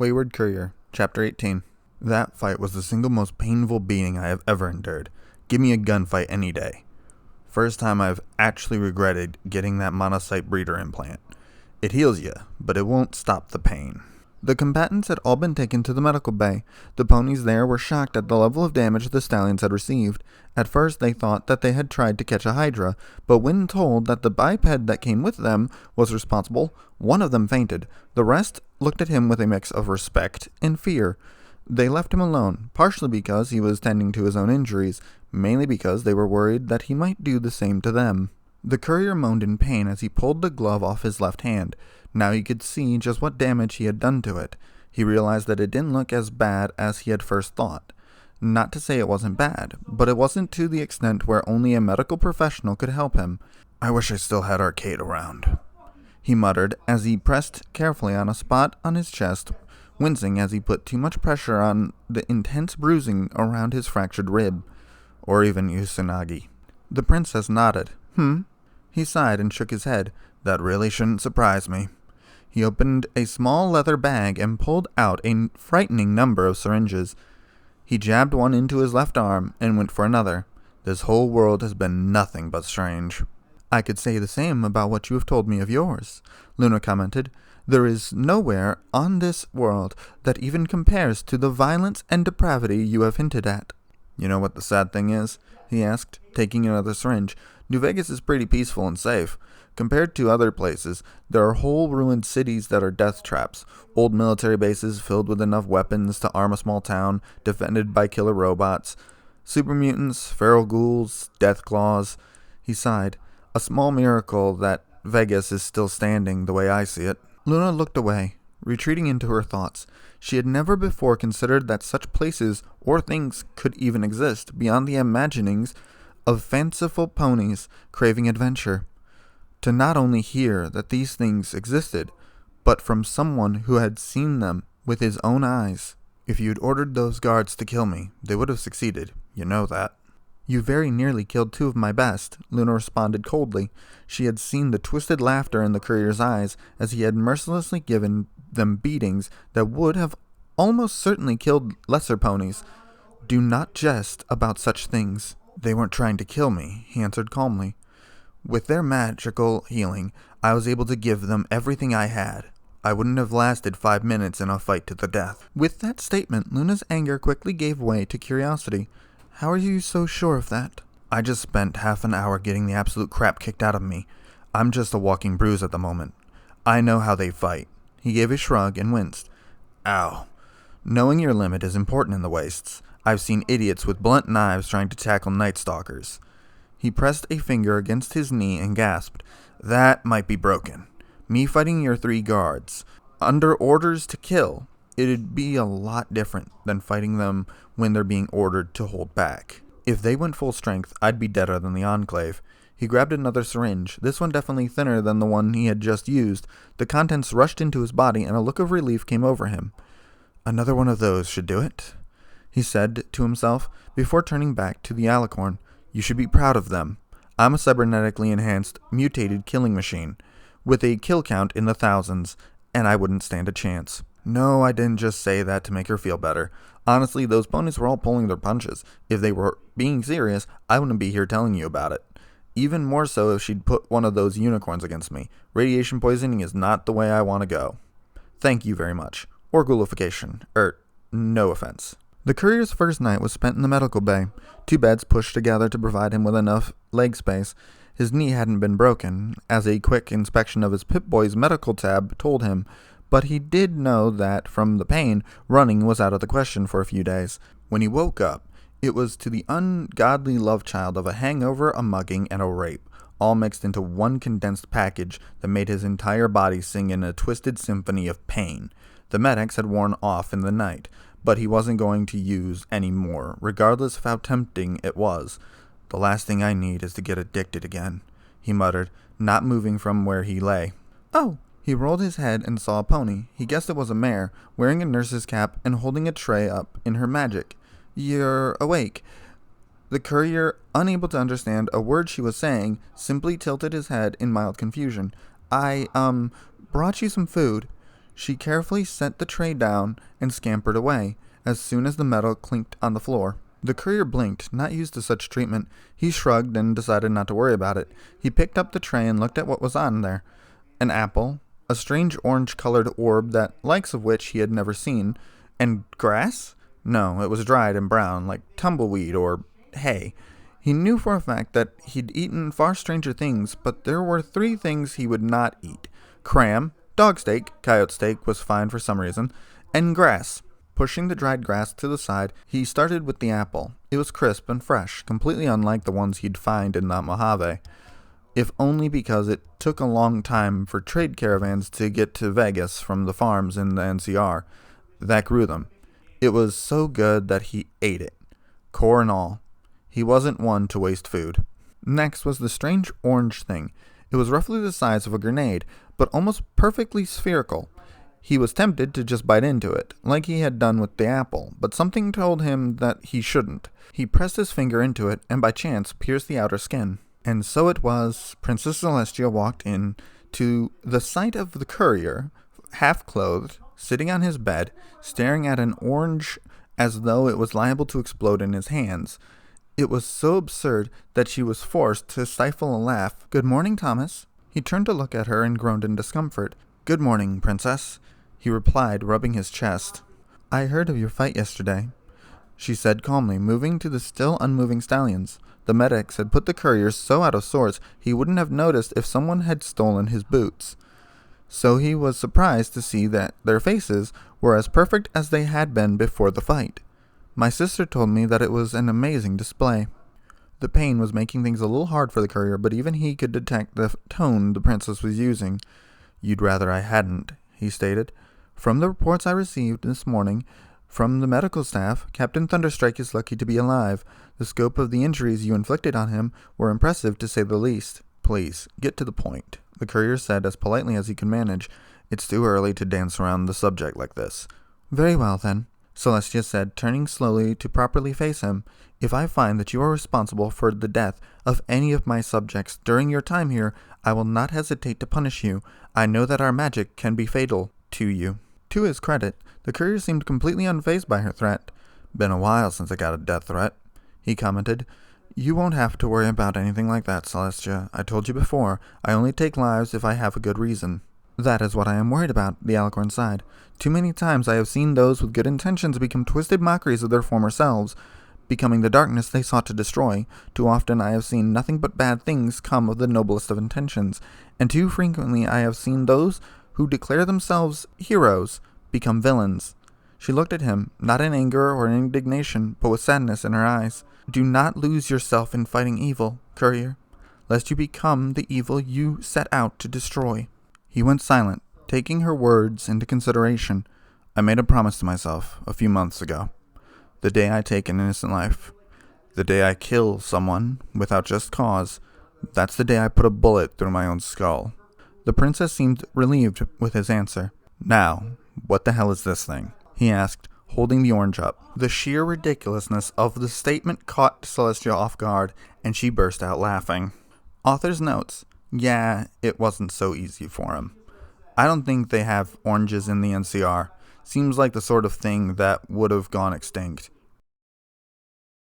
Wayward Courier, Chapter 18. That fight was the single most painful beating I have ever endured. Give me a gunfight any day. First time I've actually regretted getting that monocyte breeder implant. It heals you, but it won't stop the pain. The combatants had all been taken to the medical bay. The ponies there were shocked at the level of damage the stallions had received. At first they thought that they had tried to catch a hydra, but when told that the biped that came with them was responsible, one of them fainted. The rest looked at him with a mix of respect and fear. They left him alone, partially because he was tending to his own injuries, mainly because they were worried that he might do the same to them. The courier moaned in pain as he pulled the glove off his left hand. Now he could see just what damage he had done to it. He realized that it didn't look as bad as he had first thought. Not to say it wasn't bad, but it wasn't to the extent where only a medical professional could help him. "I wish I still had Arcade around," he muttered as he pressed carefully on a spot on his chest, wincing as he put too much pressure on the intense bruising around his fractured rib. Or even Usanagi. The princess nodded. He sighed and shook his head. "That really shouldn't surprise me." He opened a small leather bag and pulled out a frightening number of syringes. He jabbed one into his left arm and went for another. "This whole world has been nothing but strange." "I could say the same about what you have told me of yours," Luna commented. "There is nowhere on this world that even compares to the violence and depravity you have hinted at." "You know what the sad thing is?" he asked, taking another syringe. "New Vegas is pretty peaceful and safe. Compared to other places, there are whole ruined cities that are death traps, old military bases filled with enough weapons to arm a small town, defended by killer robots, super mutants, feral ghouls, death claws." He sighed. "A small miracle that Vegas is still standing the way I see it." Luna looked away, retreating into her thoughts. She had never before considered that such places or things could even exist beyond the imaginings of fanciful ponies craving adventure. To not only hear that these things existed, but from someone who had seen them with his own eyes. "If you'd ordered those guards to kill me, they would have succeeded. You know that." "You very nearly killed two of my best," Luna responded coldly. She had seen the twisted laughter in the courier's eyes as he had mercilessly given them beatings that would have almost certainly killed lesser ponies. "Do not jest about such things." "They weren't trying to kill me," he answered calmly. "With their magical healing, I was able to give them everything I had. I wouldn't have lasted 5 minutes in a fight to the death." With that statement, Luna's anger quickly gave way to curiosity. "How are you so sure of that?" "I just spent half an hour getting the absolute crap kicked out of me. I'm just a walking bruise at the moment. I know how they fight." He gave a shrug and winced. "Ow. Knowing your limit is important in the wastes. I've seen idiots with blunt knives trying to tackle Night Stalkers." He pressed a finger against his knee and gasped. "That might be broken. Me fighting your 3 guards, under orders to kill, it'd be a lot different than fighting them when they're being ordered to hold back. If they went full strength, I'd be deader than the Enclave." He grabbed another syringe, this one definitely thinner than the one he had just used. The contents rushed into his body and a look of relief came over him. "Another one of those should do it," he said to himself, before turning back to the alicorn. "You should be proud of them. I'm a cybernetically enhanced, mutated killing machine, with a kill count in the thousands, and I wouldn't stand a chance." No, I didn't just say that to make her feel better. Honestly, those ponies were all pulling their punches. If they were being serious, I wouldn't be here telling you about it. Even more so if she'd put one of those unicorns against me. Radiation poisoning is not the way I want to go. Thank you very much. Or ghoulification. No offense. The courier's first night was spent in the medical bay. 2 beds pushed together to provide him with enough leg space. His knee hadn't been broken, as a quick inspection of his Pip-Boy's medical tab told him, but he did know that, from the pain, running was out of the question for a few days. When he woke up, it was to the ungodly love child of a hangover, a mugging, and a rape, all mixed into one condensed package that made his entire body sing in a twisted symphony of pain. The medics had worn off in the night, but he wasn't going to use any more, regardless of how tempting it was. "The last thing I need is to get addicted again," he muttered, not moving from where he lay. "Oh!" He rolled his head and saw a pony. He guessed it was a mare, wearing a nurse's cap and holding a tray up in her magic. "You're awake." The courier, unable to understand a word she was saying, simply tilted his head in mild confusion. I brought you some food." She carefully set the tray down and scampered away as soon as the metal clinked on the floor. The courier blinked, not used to such treatment. He shrugged and decided not to worry about it. He picked up the tray and looked at what was on there. An apple, a strange orange-colored orb that likes of which he had never seen, and grass? No, it was dried and brown, like tumbleweed or hay. He knew for a fact that he'd eaten far stranger things, but there were 3 things he would not eat. Cram, dog steak, coyote steak was fine for some reason, and grass. Pushing the dried grass to the side, he started with the apple. It was crisp and fresh, completely unlike the ones he'd find in the Mojave, if only because it took a long time for trade caravans to get to Vegas from the farms in the NCR that grew them. It was so good that he ate it, core and all. He wasn't one to waste food. Next was the strange orange thing. It was roughly the size of a grenade, but almost perfectly spherical. He was tempted to just bite into it, like he had done with the apple, but something told him that he shouldn't. He pressed his finger into it, and by chance pierced the outer skin. And so it was, Princess Celestia walked in to the sight of the courier, half-clothed, sitting on his bed, staring at an orange as though it was liable to explode in his hands. It was so absurd that she was forced to stifle a laugh. "Good morning, Thomas." He turned to look at her and groaned in discomfort. "Good morning, Princess," he replied, rubbing his chest. "I heard of your fight yesterday," she said calmly, moving to the still unmoving stallions. The medics had put the courier so out of sorts he wouldn't have noticed if someone had stolen his boots. So he was surprised to see that their faces were as perfect as they had been before the fight. "My sister told me that it was an amazing display." The pain was making things a little hard for the courier, but even he could detect the tone the princess was using. "You'd rather I hadn't," he stated. "From the reports I received this morning from the medical staff, Captain Thunderstrike is lucky to be alive. The scope of the injuries you inflicted on him were impressive, to say the least." "Please, get to the point," the courier said as politely as he could manage. "It's too early to dance around the subject like this." "Very well, then," Celestia said, turning slowly to properly face him. "If I find that you are responsible for the death of any of my subjects during your time here, I will not hesitate to punish you. I know that our magic can be fatal to you." To his credit, the courier seemed completely unfazed by her threat. "Been a while since I got a death threat," he commented. "You won't have to worry about anything like that, Celestia. I told you before, I only take lives if I have a good reason." "That is what I am worried about," the Alicorn sighed. "Too many times I have seen those with good intentions become twisted mockeries of their former selves, becoming the darkness they sought to destroy. Too often I have seen nothing but bad things come of the noblest of intentions, and too frequently I have seen those who declare themselves heroes become villains." She looked at him, not in anger or in indignation, but with sadness in her eyes. "Do not lose yourself in fighting evil, courier, lest you become the evil you set out to destroy." He went silent, taking her words into consideration. "I made a promise to myself a few months ago. The day I take an innocent life, the day I kill someone without just cause, that's the day I put a bullet through my own skull." The princess seemed relieved with his answer. "Now, what the hell is this thing?" he asked, holding the orange up. The sheer ridiculousness of the statement caught Celestia off guard, and she burst out laughing. Author's notes. Yeah, it wasn't so easy for him. I don't think they have oranges in the NCR. Seems like the sort of thing that would have gone extinct.